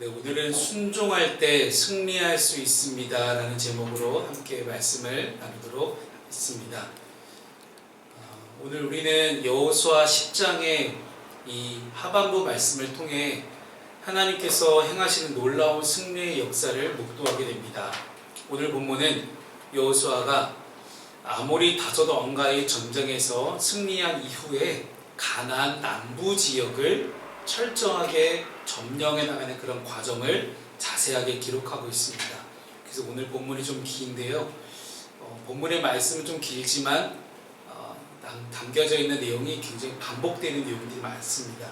네, 오늘은 순종할 때 승리할 수 있습니다 라는 제목으로 함께 말씀을 나누도록 하겠습니다. 오늘 우리는 여호수아 10장의 이 하반부 말씀을 통해 하나님께서 행하시는 놀라운 승리의 역사를 목도하게 됩니다. 오늘 본문은 여호수아가 아모리 다섯 왕과의 전쟁에서 승리한 이후에 가나안 남부 지역을 철저하게 점령해 나가는 그런 과정을 자세하게 기록하고 있습니다. 그래서 오늘 본문이 좀 긴데요. 본문의 말씀은 좀 길지만 담겨져 있는 내용이 굉장히 반복되는 내용들이 많습니다.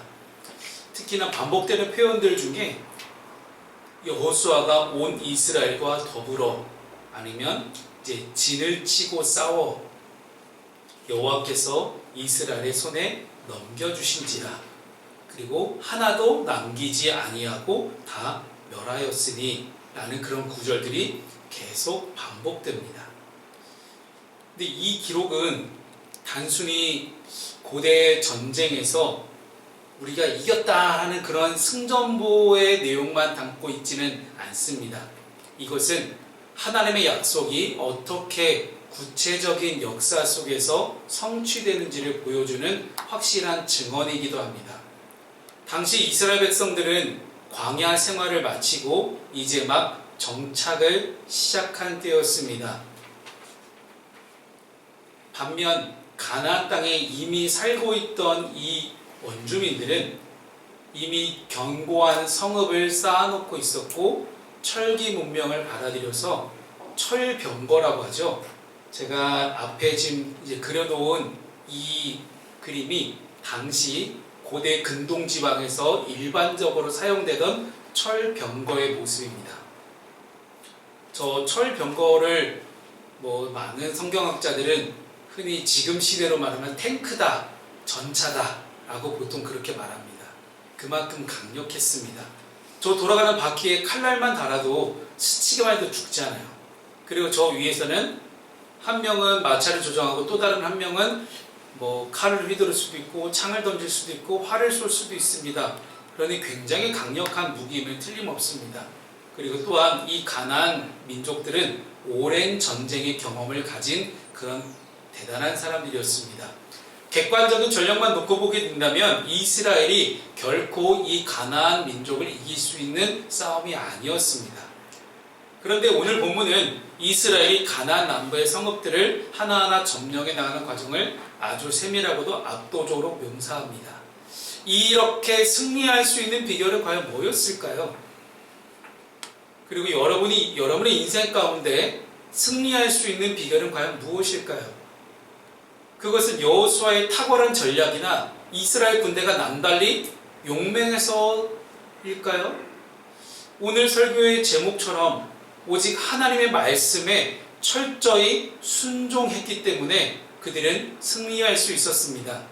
특히나 반복되는 표현들 중에 여호수아가 온 이스라엘과 더불어 아니면 이제 진을 치고 싸워 여호와께서 이스라엘의 손에 넘겨주신지라 그리고 하나도 남기지 아니하고 다 멸하였으니 라는 그런 구절들이 계속 반복됩니다. 근데 이 기록은 단순히 고대 전쟁에서 우리가 이겼다 하는 그런 승전보의 내용만 담고 있지는 않습니다. 이것은 하나님의 약속이 어떻게 구체적인 역사 속에서 성취되는지를 보여주는 확실한 증언이기도 합니다. 당시 이스라엘 백성들은 광야 생활을 마치고 이제 막 정착을 시작한 때였습니다. 반면 가나안 땅에 이미 살고 있던 이 원주민들은 이미 견고한 성읍을 쌓아놓고 있었고 철기 문명을 받아들여서 철병거라고 하죠. 제가 앞에 지금 이제 그려놓은 이 그림이 당시 고대 근동 지방에서 일반적으로 사용되던 철병거의 모습입니다. 저 철병거를 많은 성경학자들은 흔히 지금 시대로 말하면 탱크다, 전차다 라고 보통 그렇게 말합니다. 그만큼 강력했습니다. 저 돌아가는 바퀴에 칼날만 달아도 스치기만 해도 죽지 않아요. 그리고 저 위에서는 한 명은 마차를 조정하고 또 다른 한 명은 칼을 휘두를 수도 있고 창을 던질 수도 있고 활을 쏠 수도 있습니다. 그러니 굉장히 강력한 무기임을 틀림없습니다. 그리고 또한 이 가나안 민족들은 오랜 전쟁의 경험을 가진 그런 대단한 사람들이었습니다. 객관적인 전력만 놓고 보게 된다면 이스라엘이 결코 이 가나안 민족을 이길 수 있는 싸움이 아니었습니다. 그런데 오늘 본문은 이스라엘이 가나안 남부의 성읍들을 하나하나 점령해 나가는 과정을 아주 세밀하고도 압도적으로 묘사합니다. 이렇게 승리할 수 있는 비결은 과연 뭐였을까요? 그리고 여러분의 인생 가운데 승리할 수 있는 비결은 과연 무엇일까요? 그것은 여호수아의 탁월한 전략이나 이스라엘 군대가 남달리 용맹해서일까요? 오늘 설교의 제목처럼 오직 하나님의 말씀에 철저히 순종했기 때문에 그들은 승리할 수 있었습니다.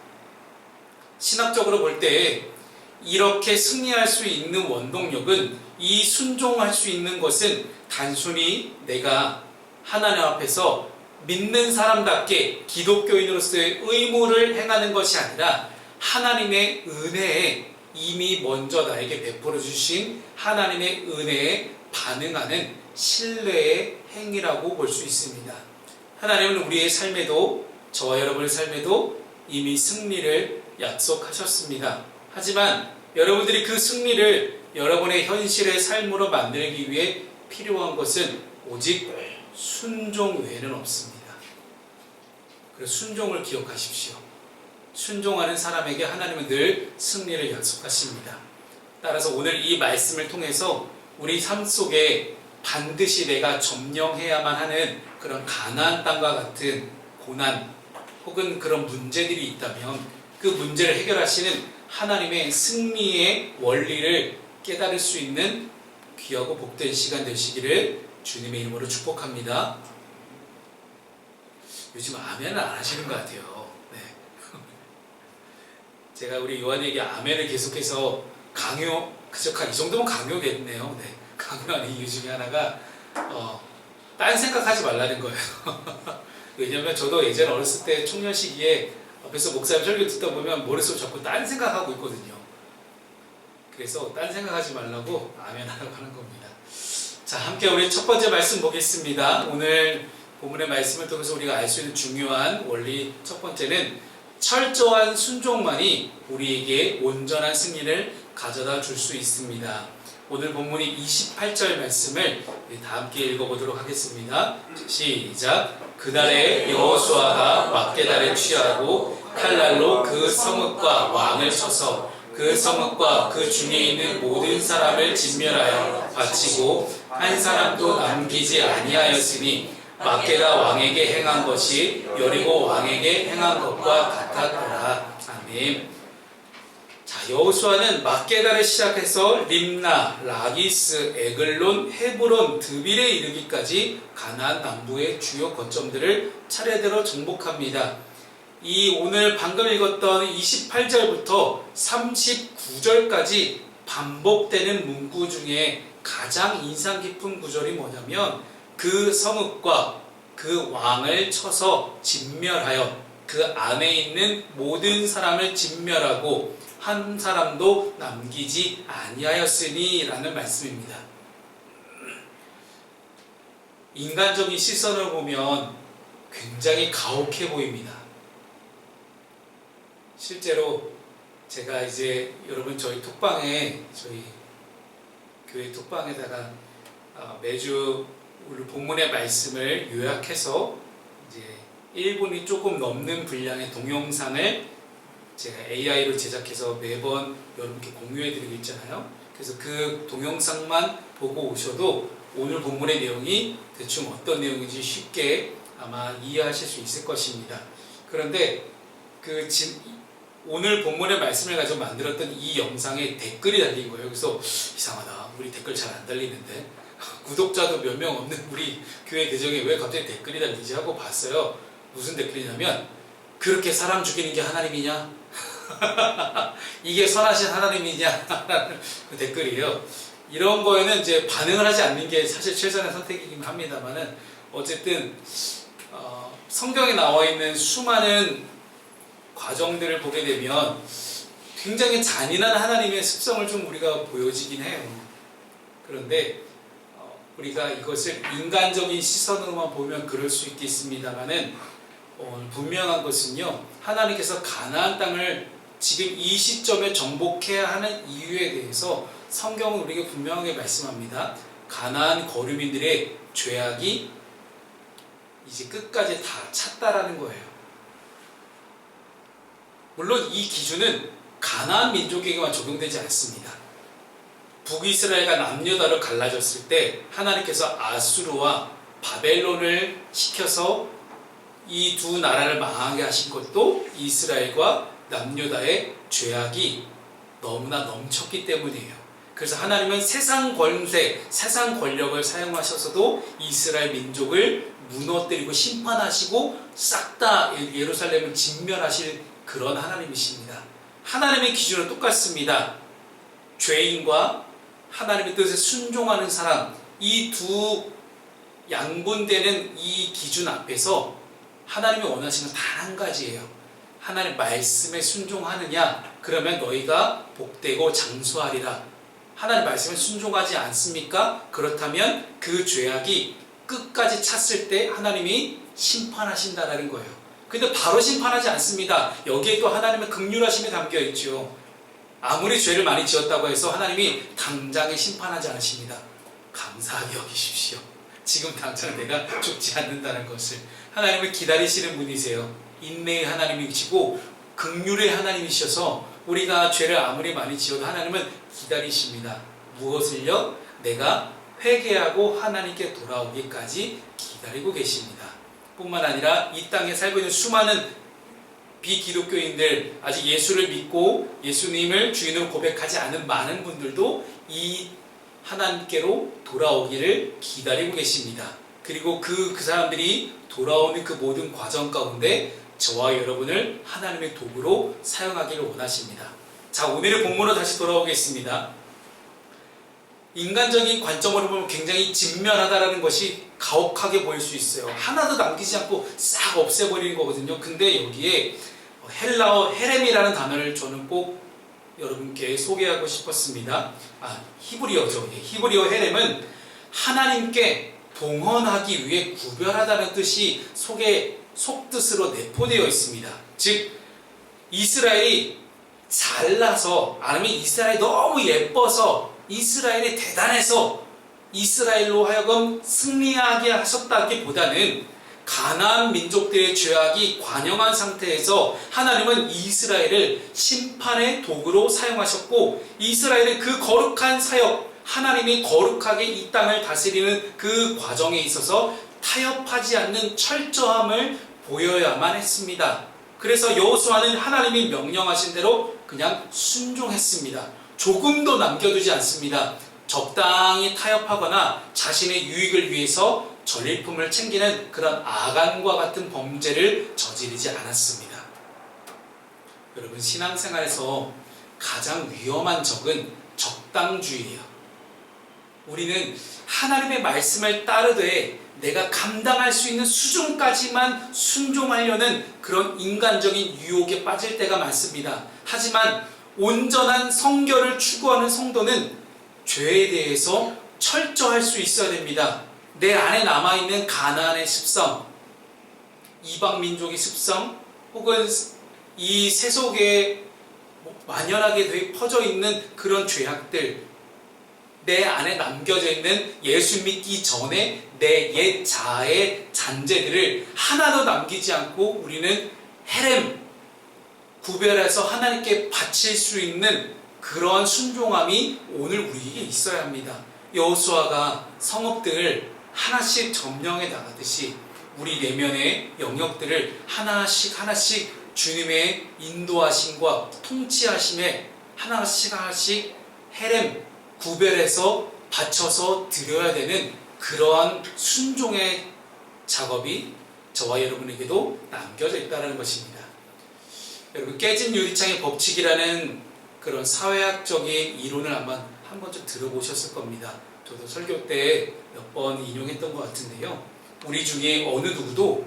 신학적으로 볼 때 이렇게 승리할 수 있는 원동력은 이 순종할 수 있는 것은 단순히 내가 하나님 앞에서 믿는 사람답게 기독교인으로서의 의무를 행하는 것이 아니라 하나님의 은혜에 이미 먼저 나에게 베풀어 주신 하나님의 은혜에 반응하는 신뢰의 행위라고 볼 수 있습니다. 하나님은 우리의 삶에도 저와 여러분의 삶에도 이미 승리를 약속하셨습니다. 하지만 여러분들이 그 승리를 여러분의 현실의 삶으로 만들기 위해 필요한 것은 오직 순종 외에는 없습니다. 그래서 순종을 기억하십시오. 순종하는 사람에게 하나님은 늘 승리를 약속하십니다. 따라서 오늘 이 말씀을 통해서 우리 삶 속에 반드시 내가 점령해야만 하는 그런 가나안 땅과 같은 고난 혹은 그런 문제들이 있다면 그 문제를 해결하시는 하나님의 승리의 원리를 깨달을 수 있는 귀하고 복된 시간 되시기를 주님의 이름으로 축복합니다. 요즘 아멘을 안 하시는 것 같아요. 네. 제가 우리 요한에게 아멘을 계속해서 이 정도면 강요겠네요. 네. 강요하는 이유 중에 하나가 딴 생각하지 말라는 거예요. 왜냐면 저도 예전에 어렸을 때 청년 시기에 앞에서 목사님 설교 듣다 보면 머릿속에 자꾸 딴 생각하고 있거든요. 그래서 딴 생각하지 말라고 아멘 하라고 하는 겁니다. 자, 함께 우리 첫 번째 말씀 보겠습니다. 오늘 본문의 말씀을 통해서 우리가 알 수 있는 중요한 원리 첫 번째는 철저한 순종만이 우리에게 온전한 승리를 가져다 줄 수 있습니다. 오늘 본문이 28절 말씀을 다 함께 읽어보도록 하겠습니다. 시작. 그날에 여호수아가 막게다를 취하고 칼날로 그 성읍과 왕을 쳐서 그 성읍과 그 중에 있는 모든 사람을 진멸하여 바치고 한 사람도 남기지 아니하였으니 막게다 왕에게 행한 것이 여리고 왕에게 행한 것과 같았더라. 아멘. 자, 여호수아는 막게다를 시작해서 림나, 라기스, 에글론, 헤브론, 드빌에 이르기까지 가나안 남부의 주요 거점들을 차례대로 정복합니다. 이 오늘 방금 읽었던 28절부터 39절까지 반복되는 문구 중에 가장 인상 깊은 구절이 뭐냐면 그 성읍과 그 왕을 쳐서 진멸하여 그 안에 있는 모든 사람을 진멸하고 한 사람도 남기지 아니하였으니 라는 말씀입니다. 인간적인 시선을 보면 굉장히 가혹해 보입니다. 실제로 제가 이제 여러분 저희 톡방에 저희 교회 톡방에다가 매주 오늘 본문의 말씀을 요약해서 이제 1분이 조금 넘는 분량의 동영상을 제가 AI로 제작해서 매번 여러분께 공유해드리고 있잖아요. 그래서 그 동영상만 보고 오셔도 오늘 본문의 내용이 대충 어떤 내용인지 쉽게 아마 이해하실 수 있을 것입니다. 그런데 오늘 본문의 말씀을 가지고 만들었던 이 영상에 댓글이 달린 거예요. 그래서 이상하다. 우리 댓글 잘 안 달리는데 구독자도 몇 명 없는 우리 교회 계정에 왜 갑자기 댓글이 달리지 하고 봤어요. 무슨 댓글이냐면 그렇게 사람 죽이는 게 하나님이냐? 이게 선하신 하나님이냐? 라는 그 댓글이에요. 이런 거에는 이제 반응을 하지 않는 게 사실 최선의 선택이긴 합니다만은 어쨌든 성경에 나와 있는 수많은 과정들을 보게 되면 굉장히 잔인한 하나님의 습성을 좀 우리가 보여지긴 해요. 그런데 우리가 이것을 인간적인 시선으로만 보면 그럴 수 있겠습니다만은 분명한 것은요, 하나님께서 가나안 땅을 지금 이 시점에 정복해야 하는 이유에 대해서 성경은 우리에게 분명하게 말씀합니다. 가나안 거류민들의 죄악이 이제 끝까지 다 찼다라는 거예요. 물론 이 기준은 가나안 민족에게만 적용되지 않습니다. 북이스라엘과 남유다로 갈라졌을 때 하나님께서 아수르와 바벨론을 시켜서 이 두 나라를 망하게 하신 것도 이스라엘과 남유다의 죄악이 너무나 넘쳤기 때문이에요. 그래서 하나님은 세상 권세, 세상 권력을 사용하셔서도 이스라엘 민족을 무너뜨리고 심판하시고 싹 다 예루살렘을 진멸하실 그런 하나님이십니다. 하나님의 기준은 똑같습니다. 죄인과 하나님의 뜻에 순종하는 사람, 이 두 양분되는 이 기준 앞에서 하나님이 원하시는 단 한 가지예요. 하나님 말씀에 순종하느냐? 그러면 너희가 복되고 장수하리라. 하나님 말씀에 순종하지 않습니까? 그렇다면 그 죄악이 끝까지 찼을 때 하나님이 심판하신다라는 거예요. 근데 바로 심판하지 않습니다. 여기에 또 하나님의 긍휼하심이 담겨 있죠. 아무리 죄를 많이 지었다고 해서 하나님이 당장에 심판하지 않으십니다. 감사하게 여기십시오. 지금 당장 내가 죽지 않는다는 것을. 하나님을 기다리시는 분이세요. 인내의 하나님이시고 긍휼의 하나님이셔서 우리가 죄를 아무리 많이 지어도 하나님은 기다리십니다. 무엇을요? 내가 회개하고 하나님께 돌아오기까지 기다리고 계십니다. 뿐만 아니라 이 땅에 살고 있는 수많은 비기독교인들, 아직 예수를 믿고 예수님을 주인으로 고백하지 않은 많은 분들도 이 하나님께로 돌아오기를 기다리고 계십니다. 그리고 그 사람들이 돌아오는 그 모든 과정 가운데 저와 여러분을 하나님의 도구로 사용하기를 원하십니다. 자, 오늘의 본문으로 다시 돌아오겠습니다. 인간적인 관점으로 보면 굉장히 진멸하다라는 것이 가혹하게 보일 수 있어요. 하나도 남기지 않고 싹 없애버리는 거거든요. 근데 여기에 헬라어 헤렘이라는 단어를 저는 꼭 여러분께 소개하고 싶었습니다. 히브리어죠. 히브리어 헤렘은 하나님께 동언하기 위해 구별하다는 뜻이 속뜻으로 내포되어 있습니다. 즉 이스라엘이 잘나서, 아니면 이스라엘이 너무 예뻐서, 이스라엘이 대단해서 이스라엘로 하여금 승리하게 하셨다기보다는 가나안 민족들의 죄악이 관영한 상태에서 하나님은 이스라엘을 심판의 도구로 사용하셨고, 이스라엘의 그 거룩한 사역, 하나님이 거룩하게 이 땅을 다스리는 그 과정에 있어서 타협하지 않는 철저함을 보여야만 했습니다. 그래서 여호수아는 하나님이 명령하신 대로 그냥 순종했습니다. 조금도 남겨두지 않습니다. 적당히 타협하거나 자신의 유익을 위해서 전리품을 챙기는 그런 아간과 같은 범죄를 저지르지 않았습니다. 여러분, 신앙생활에서 가장 위험한 적은 적당주의예요. 우리는 하나님의 말씀을 따르되 내가 감당할 수 있는 수준까지만 순종하려는 그런 인간적인 유혹에 빠질 때가 많습니다. 하지만 온전한 성결을 추구하는 성도는 죄에 대해서 철저할 수 있어야 됩니다. 내 안에 남아있는 가나안의 습성, 이방 민족의 습성, 혹은 이 세속에 만연하게 퍼져 있는 그런 죄악들, 내 안에 남겨져 있는 예수 믿기 전에 내 옛 자아의 잔재들을 하나도 남기지 않고 우리는 헤렘, 구별해서 하나님께 바칠 수 있는 그러한 순종함이 오늘 우리에게 있어야 합니다. 여호수아가 성읍들을 하나씩 점령해 나가듯이 우리 내면의 영역들을 하나씩 주님의 인도하심과 통치하심에 하나씩 헤렘, 구별해서 바쳐서 드려야 되는 그러한 순종의 작업이 저와 여러분에게도 남겨져 있다는 것입니다. 여러분, 깨진 유리창의 법칙이라는 그런 사회학적인 이론을 아마 한 번쯤 들어보셨을 겁니다. 저도 설교 때 몇 번 인용했던 것 같은데요. 우리 중에 어느 누구도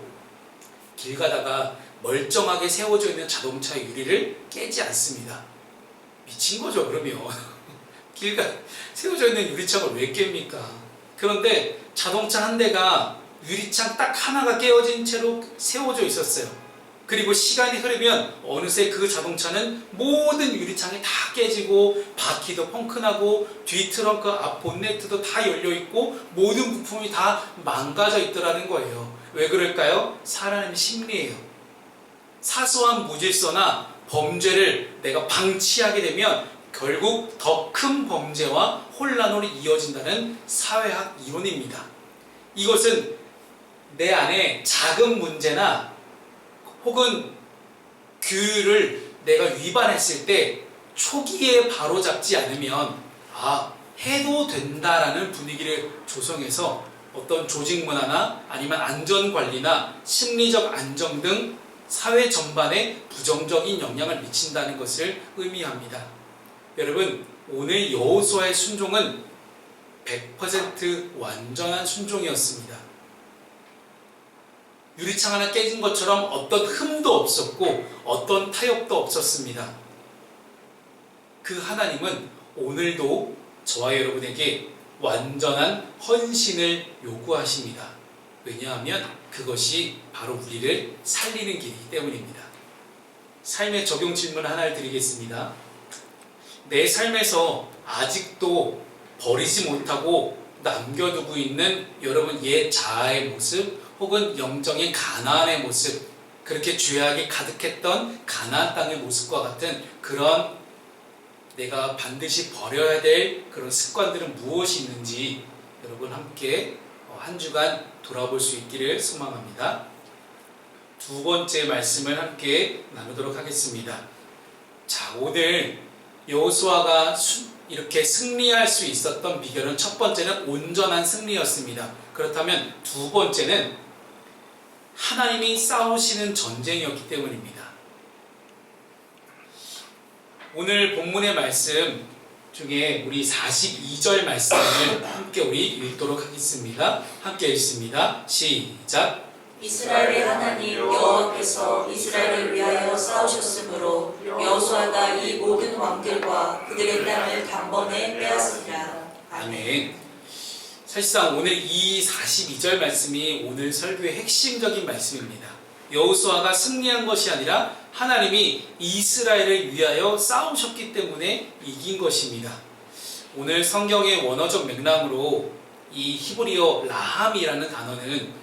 길 가다가 멀쩡하게 세워져 있는 자동차 유리를 깨지 않습니다. 미친 거죠, 그러면. 길가 세워져 있는 유리창을 왜 깹니까? 그런데 자동차 한 대가 유리창 딱 하나가 깨어진 채로 세워져 있었어요. 그리고 시간이 흐르면 어느새 그 자동차는 모든 유리창이 다 깨지고 바퀴도 펑크나고 뒤 트렁크 앞 본네트도 다 열려있고 모든 부품이 다 망가져 있더라는 거예요. 왜 그럴까요? 사람의 심리예요. 사소한 무질서나 범죄를 내가 방치하게 되면 결국 더 큰 범죄와 혼란으로 이어진다는 사회학 이론입니다. 이것은 내 안에 작은 문제나 혹은 규율을 내가 위반했을 때 초기에 바로잡지 않으면 해도 된다라는 분위기를 조성해서 어떤 조직 문화나 아니면 안전관리나 심리적 안정 등 사회 전반에 부정적인 영향을 미친다는 것을 의미합니다. 여러분, 오늘 여호수아의 순종은 100% 완전한 순종이었습니다. 유리창 하나 깨진 것처럼 어떤 흠도 없었고 어떤 타협도 없었습니다. 그 하나님은 오늘도 저와 여러분에게 완전한 헌신을 요구하십니다. 왜냐하면 그것이 바로 우리를 살리는 길이기 때문입니다. 삶의 적용 질문 하나를 드리겠습니다. 내 삶에서 아직도 버리지 못하고 남겨두고 있는 여러분 옛 자아의 모습, 혹은 영적인 가나안의 모습, 그렇게 죄악이 가득했던 가나안 땅의 모습과 같은 그런 내가 반드시 버려야 될 그런 습관들은 무엇이 있는지 여러분 함께 한 주간 돌아볼 수 있기를 소망합니다. 두 번째 말씀을 함께 나누도록 하겠습니다. 자, 오늘 여호수아가 이렇게 승리할 수 있었던 비결은 첫 번째는 온전한 승리였습니다. 그렇다면 두 번째는 하나님이 싸우시는 전쟁이었기 때문입니다. 오늘 본문의 말씀 중에 우리 42절 말씀을 함께 우리 읽도록 하겠습니다. 함께 읽습니다. 시작. 이스라엘의 하나님 여호와께서 이스라엘을 위하여 싸우셨으므로 여호수아가 이 모든 왕들과 그들의 땅을 단번에 빼앗으리라. 아멘. 사실상 오늘 이 42절 말씀이 오늘 설교의 핵심적인 말씀입니다. 여호수아가 승리한 것이 아니라 하나님이 이스라엘을 위하여 싸우셨기 때문에 이긴 것입니다. 오늘 성경의 원어적 맥락으로 이 히브리어 라함이라는 단어는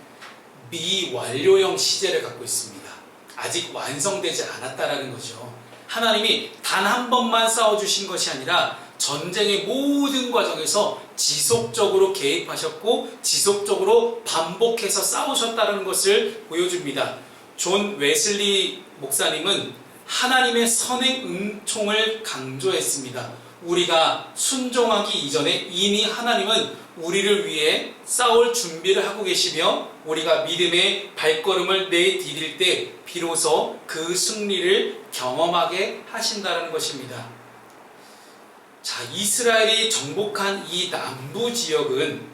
미완료형 시제를 갖고 있습니다. 아직 완성되지 않았다라는 거죠. 하나님이 단 한 번만 싸워주신 것이 아니라 전쟁의 모든 과정에서 지속적으로 개입하셨고 지속적으로 반복해서 싸우셨다는 것을 보여줍니다. 존 웨슬리 목사님은 하나님의 선행 은총을 강조했습니다. 우리가 순종하기 이전에 이미 하나님은 우리를 위해 싸울 준비를 하고 계시며 우리가 믿음의 발걸음을 내디딜 때 비로소 그 승리를 경험하게 하신다는 것입니다. 자, 이스라엘이 정복한 이 남부 지역은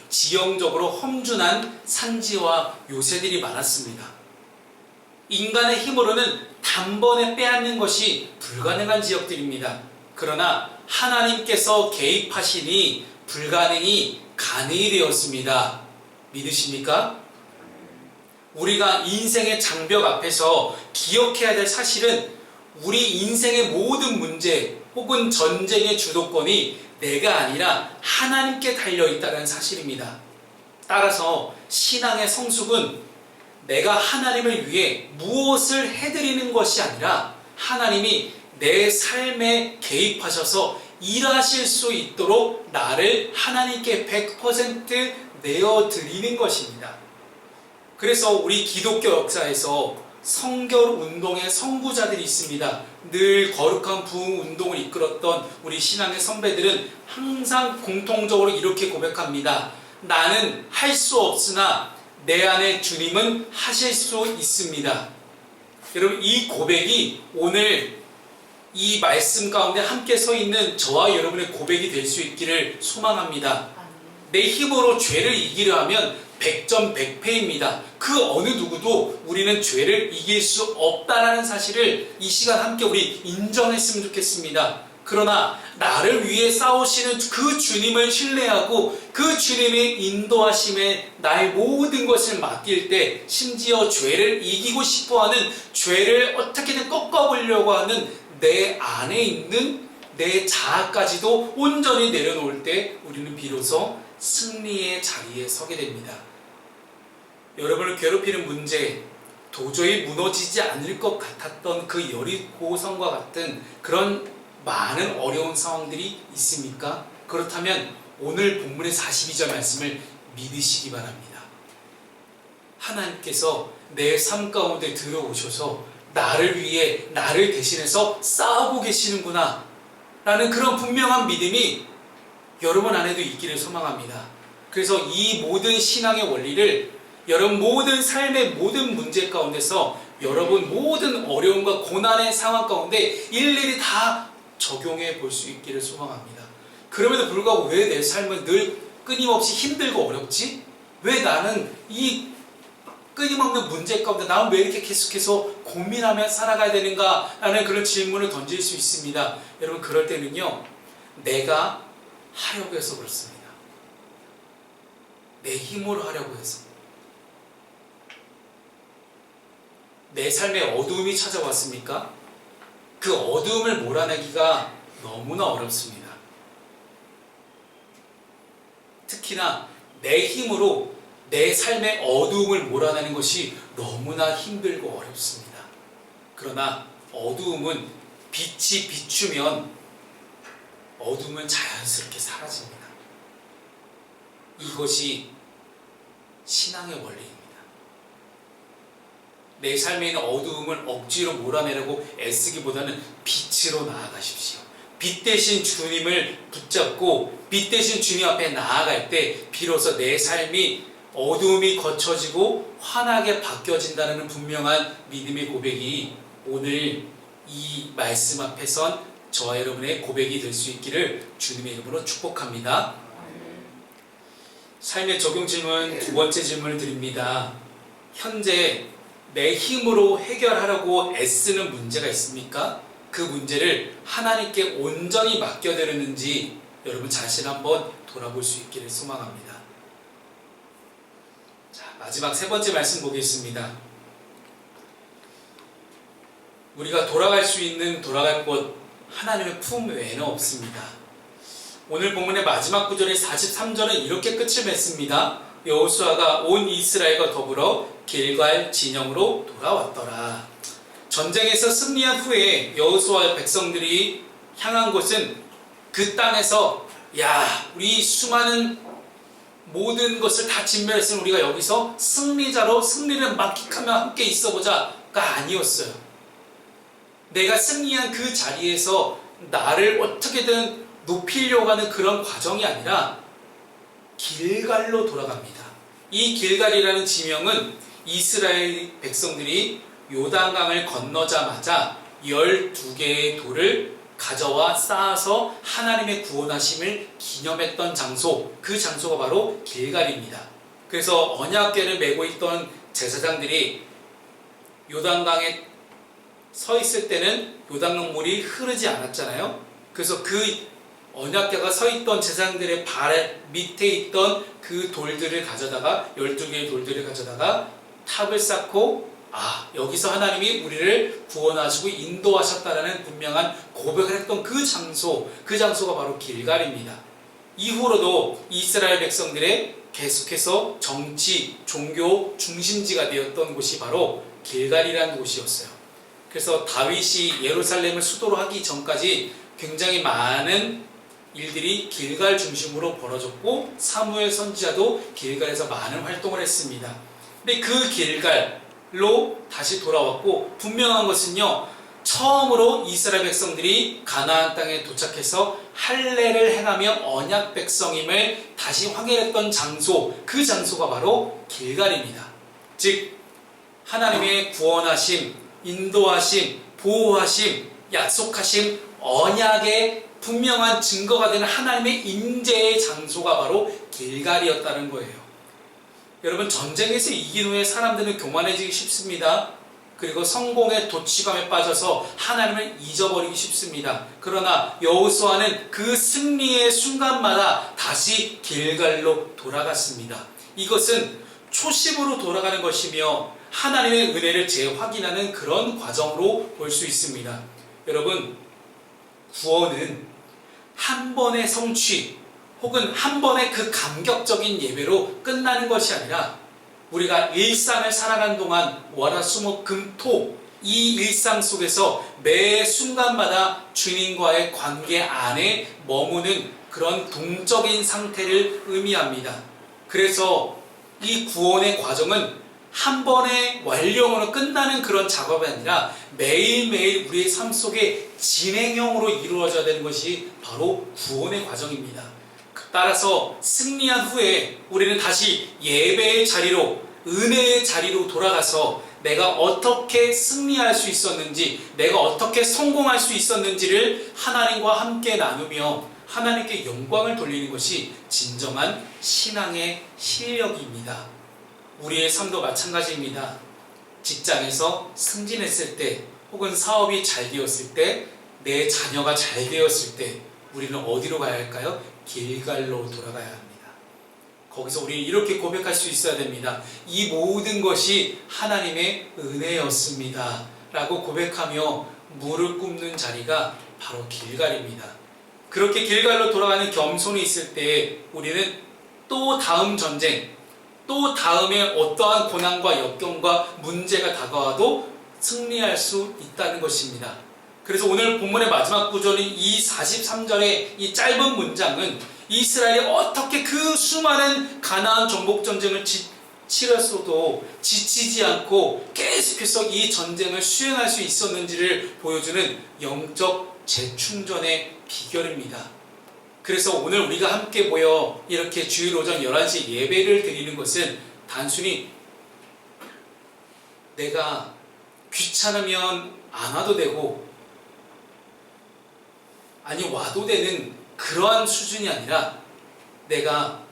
지형적으로 험준한 산지와 요새들이 많았습니다. 인간의 힘으로는 단번에 빼앗는 것이 불가능한 지역들입니다. 그러나 하나님께서 개입하시니 불가능이 가능이 되었습니다. 믿으십니까? 우리가 인생의 장벽 앞에서 기억해야 될 사실은 우리 인생의 모든 문제 혹은 전쟁의 주도권이 내가 아니라 하나님께 달려있다는 사실입니다. 따라서 신앙의 성숙은 내가 하나님을 위해 무엇을 해드리는 것이 아니라 하나님이 내 삶에 개입하셔서 일하실 수 있도록 나를 하나님께 100% 내어드리는 것입니다. 그래서 우리 기독교 역사에서 성결 운동의 선구자들이 있습니다. 늘 거룩한 부흥 운동을 이끌었던 우리 신앙의 선배들은 항상 공통적으로 이렇게 고백합니다. 나는 할 수 없으나 내 안에 주님은 하실 수 있습니다. 여러분, 이 고백이 오늘 이 말씀 가운데 함께 서 있는 저와 여러분의 고백이 될 수 있기를 소망합니다. 내 힘으로 죄를 이기려 하면 100점 100패입니다. 그 어느 누구도 우리는 죄를 이길 수 없다라는 사실을 이 시간 함께 우리 인정했으면 좋겠습니다. 그러나 나를 위해 싸우시는 그 주님을 신뢰하고 그 주님의 인도하심에 나의 모든 것을 맡길 때 심지어 죄를 이기고 싶어하는 죄를 어떻게든 꺾어보려고 하는 내 안에 있는 내 자아까지도 온전히 내려놓을 때 우리는 비로소 승리의 자리에 서게 됩니다. 여러분을 괴롭히는 문제, 도저히 무너지지 않을 것 같았던 그 여리고성과 같은 그런 많은 어려운 상황들이 있습니까? 그렇다면 오늘 본문의 42절 말씀을 믿으시기 바랍니다. 하나님께서 내 삶 가운데 들어오셔서 나를 위해 나를 대신해서 싸우고 계시는구나 라는 그런 분명한 믿음이 여러분 안에도 있기를 소망합니다. 그래서 이 모든 신앙의 원리를 여러분 모든 삶의 모든 문제 가운데서 여러분 모든 어려움과 고난의 상황 가운데 일일이 다 적용해 볼 수 있기를 소망합니다. 그럼에도 불구하고 왜 내 삶은 늘 끊임없이 힘들고 어렵지? 왜 나는 이 끊임없는 문제 가운데 나는 왜 이렇게 계속해서 고민하며 살아가야 되는가? 라는 그런 질문을 던질 수 있습니다. 여러분, 그럴 때는요, 내가 하려고 해서 그렇습니다. 내 힘으로 하려고 해서. 내 삶에 어두움이 찾아왔습니까? 그 어두움을 몰아내기가 너무나 어렵습니다. 특히나 내 힘으로 내 삶의 어두움을 몰아내는 것이 너무나 힘들고 어렵습니다. 그러나 어두움은 빛이 비추면 어둠은 자연스럽게 사라집니다. 이것이 신앙의 원리입니다. 내 삶에 있는 어두움을 억지로 몰아내려고 애쓰기보다는 빛으로 나아가십시오. 빛 대신 주님을 붙잡고 빛 대신 주님 앞에 나아갈 때 비로소 내 삶이 어두움이 거쳐지고 환하게 바뀌어진다는 분명한 믿음의 고백이 오늘 이 말씀 앞에 선 저와 여러분의 고백이 될 수 있기를 주님의 이름으로 축복합니다. 삶의 적용 질문 두 번째 질문을 드립니다. 현재 내 힘으로 해결하려고 애쓰는 문제가 있습니까? 그 문제를 하나님께 온전히 맡겨드렸는지 여러분 자신 한번 돌아볼 수 있기를 소망합니다. 자, 마지막 세 번째 말씀 보겠습니다. 우리가 돌아갈 수 있는 돌아갈 곳 하나님의 품 외에는 없습니다. 오늘 본문의 마지막 구절의 43절은 이렇게 끝을 맺습니다. 여호수아가 온 이스라엘과 더불어 길갈 진영으로 돌아왔더라. 전쟁에서 승리한 후에 여호수아의 백성들이 향한 곳은 그 땅에서 우리 수많은 모든 것을 다 진멸했으면 우리가 여기서 승리자로 승리를 만끽하며 함께 있어보자가 아니었어요. 내가 승리한 그 자리에서 나를 어떻게든 높이려고 하는 그런 과정이 아니라 길갈로 돌아갑니다. 이 길갈이라는 지명은 이스라엘 백성들이 요단강을 건너자마자 12개의 돌을 가져와 쌓아서 하나님의 구원하심을 기념했던 장소, 그 장소가 바로 길갈입니다. 그래서 언약궤를 메고 있던 제사장들이 요단강에 서 있을 때는 요단강 물이 흐르지 않았잖아요. 그래서 그 언약궤가 서 있던 제사장들의 발 밑에 있던 그 돌들을 가져다가 12개의 돌들을 가져다가 탑을 쌓고 여기서 하나님이 우리를 구원하시고 인도하셨다라는 분명한 고백을 했던 그 장소가 바로 길갈입니다. 이후로도 이스라엘 백성들의 계속해서 정치, 종교 중심지가 되었던 곳이 바로 길갈이라는 곳이었어요. 그래서 다윗이 예루살렘을 수도로 하기 전까지 굉장히 많은 일들이 길갈 중심으로 벌어졌고 사무엘 선지자도 길갈에서 많은 활동을 했습니다. 근데 그 길갈로 다시 돌아왔고 분명한 것은요, 처음으로 이스라엘 백성들이 가나안 땅에 도착해서 할례를 행하며 언약 백성임을 다시 확인했던 장소, 그 장소가 바로 길갈입니다. 즉 하나님의 구원하심, 인도하심, 보호하심, 약속하심, 언약의 분명한 증거가 되는 하나님의 임재의 장소가 바로 길갈이었다는 거예요. 여러분, 전쟁에서 이긴 후에 사람들은 교만해지기 쉽습니다. 그리고 성공의 도취감에 빠져서 하나님을 잊어버리기 쉽습니다. 그러나 여호수아는 그 승리의 순간마다 다시 길갈로 돌아갔습니다. 이것은 초심으로 돌아가는 것이며 하나님의 은혜를 재확인하는 그런 과정으로 볼 수 있습니다. 여러분, 구원은 한 번의 성취 혹은 한 번의 그 감격적인 예배로 끝나는 것이 아니라 우리가 일상을 살아가는 동안 월화수목금토 이 일상 속에서 매 순간마다 주님과의 관계 안에 머무는 그런 동적인 상태를 의미합니다. 그래서 이 구원의 과정은 한 번의 완료로 끝나는 그런 작업이 아니라 매일매일 우리의 삶 속에 진행형으로 이루어져야 되는 것이 바로 구원의 과정입니다. 따라서 승리한 후에 우리는 다시 예배의 자리로, 은혜의 자리로 돌아가서 내가 어떻게 승리할 수 있었는지, 내가 어떻게 성공할 수 있었는지를 하나님과 함께 나누며 하나님께 영광을 돌리는 것이 진정한 신앙의 실력입니다. 우리의 삶도 마찬가지입니다. 직장에서 승진했을 때 혹은 사업이 잘 되었을 때, 내 자녀가 잘 되었을 때 우리는 어디로 가야 할까요? 길갈로 돌아가야 합니다. 거기서 우리는 이렇게 고백할 수 있어야 됩니다. 이 모든 것이 하나님의 은혜였습니다 라고 고백하며 무릎 꿇는 자리가 바로 길갈입니다. 그렇게 길갈로 돌아가는 겸손이 있을 때 우리는 또 다음 전쟁, 또 다음에 어떠한 고난과 역경과 문제가 다가와도 승리할 수 있다는 것입니다. 그래서 오늘 본문의 마지막 구절인 이 43절의 이 짧은 문장은 이스라엘이 어떻게 그 수많은 가나안 정복 전쟁을 치렀어도 지치지 않고 계속해서 이 전쟁을 수행할 수 있었는지를 보여주는 영적 재충전의 비결입니다. 그래서 오늘 우리가 함께 모여 이렇게 주일 오전 11시 예배를 드리는 것은 단순히 내가 귀찮으면 안 와도 되고 아니 와도 되는 그러한 수준이 아니라 내가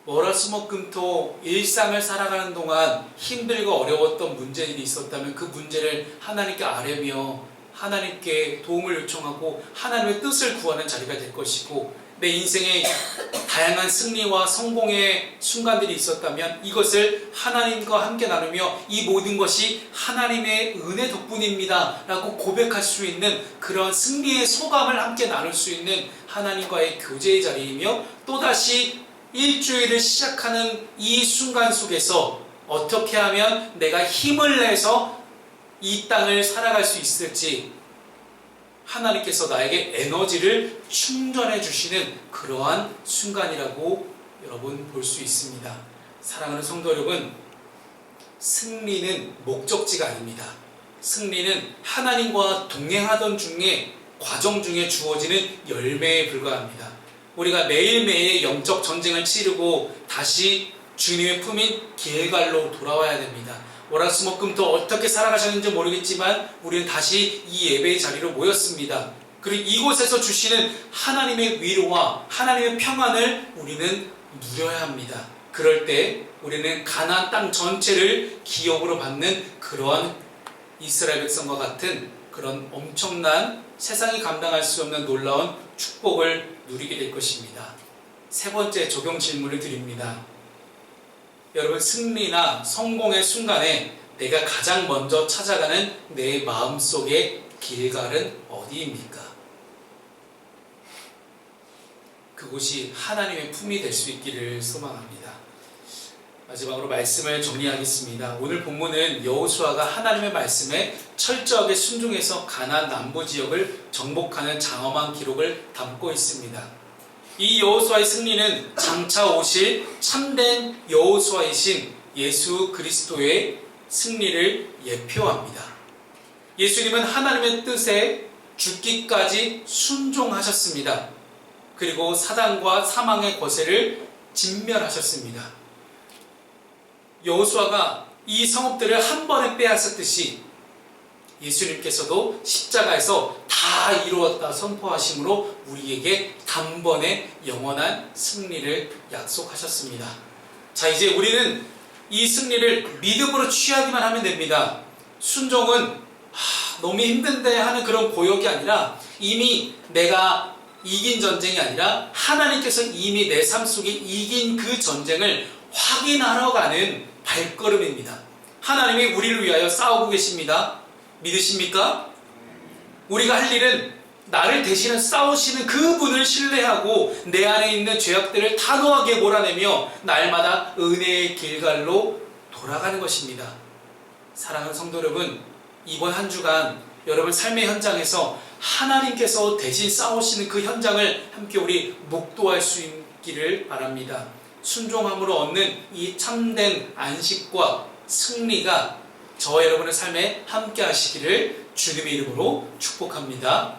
월화수목금토 일상을 살아가는 동안 힘들고 어려웠던 문제들이 있었다면 그 문제를 하나님께 아뢰며 하나님께 도움을 요청하고 하나님의 뜻을 구하는 자리가 될 것이고, 내 인생에 다양한 승리와 성공의 순간들이 있었다면 이것을 하나님과 함께 나누며 이 모든 것이 하나님의 은혜 덕분입니다 라고 고백할 수 있는 그런 승리의 소감을 함께 나눌 수 있는 하나님과의 교제의 자리이며, 또다시 일주일을 시작하는 이 순간 속에서 어떻게 하면 내가 힘을 내서 이 땅을 살아갈 수 있을지 하나님께서 나에게 에너지를 충전해 주시는 그러한 순간이라고 여러분 볼 수 있습니다. 사랑하는 성도 여러분, 승리는 목적지가 아닙니다. 승리는 하나님과 동행하던 중에 과정 중에 주어지는 열매에 불과합니다. 우리가 매일매일 영적 전쟁을 치르고 다시 주님의 품인 길갈로 돌아와야 됩니다. 월화수목금토 어떻게 살아가셨는지 모르겠지만 우리는 다시 이 예배의 자리로 모였습니다. 그리고 이곳에서 주시는 하나님의 위로와 하나님의 평안을 우리는 누려야 합니다. 그럴 때 우리는 가나안 땅 전체를 기업으로 받는 그러한 이스라엘 백성과 같은 그런 엄청난 세상이 감당할 수 없는 놀라운 축복을 누리게 될 것입니다. 세 번째 적용 질문을 드립니다. 여러분, 승리나 성공의 순간에 내가 가장 먼저 찾아가는 내 마음속의 길갈은 어디입니까? 그곳이 하나님의 품이 될 수 있기를 소망합니다. 마지막으로 말씀을 정리하겠습니다. 오늘 본문은 여호수아가 하나님의 말씀에 철저하게 순종해서 가나안 남부 지역을 정복하는 장엄한 기록을 담고 있습니다. 이 여호수아의 승리는 장차 오실 참된 여호수아이신 예수 그리스도의 승리를 예표합니다. 예수님은 하나님의 뜻에 죽기까지 순종하셨습니다. 그리고 사단과 사망의 거세를 진멸하셨습니다. 여호수아가 이 성읍들을 한 번에 빼앗았듯이 예수님께서도 십자가에서 다 이루었다 선포하심으로 우리에게 단번에 영원한 승리를 약속하셨습니다. 자, 이제 우리는 이 승리를 믿음으로 취하기만 하면 됩니다. 순종은 너무 힘든데 하는 그런 고역이 아니라, 이미 내가 이긴 전쟁이 아니라 하나님께서 이미 내 삶 속에 이긴 그 전쟁을 확인하러 가는 발걸음입니다. 하나님이 우리를 위하여 싸우고 계십니다. 믿으십니까? 우리가 할 일은 나를 대신해 싸우시는 그분을 신뢰하고 내 안에 있는 죄악들을 단호하게 몰아내며 날마다 은혜의 길갈로 돌아가는 것입니다. 사랑하는 성도 여러분, 이번 한 주간 여러분 삶의 현장에서 하나님께서 대신 싸우시는 그 현장을 함께 우리 목도할 수 있기를 바랍니다. 순종함으로 얻는 이 참된 안식과 승리가 저와 여러분의 삶에 함께 하시기를 주님의 이름으로 축복합니다.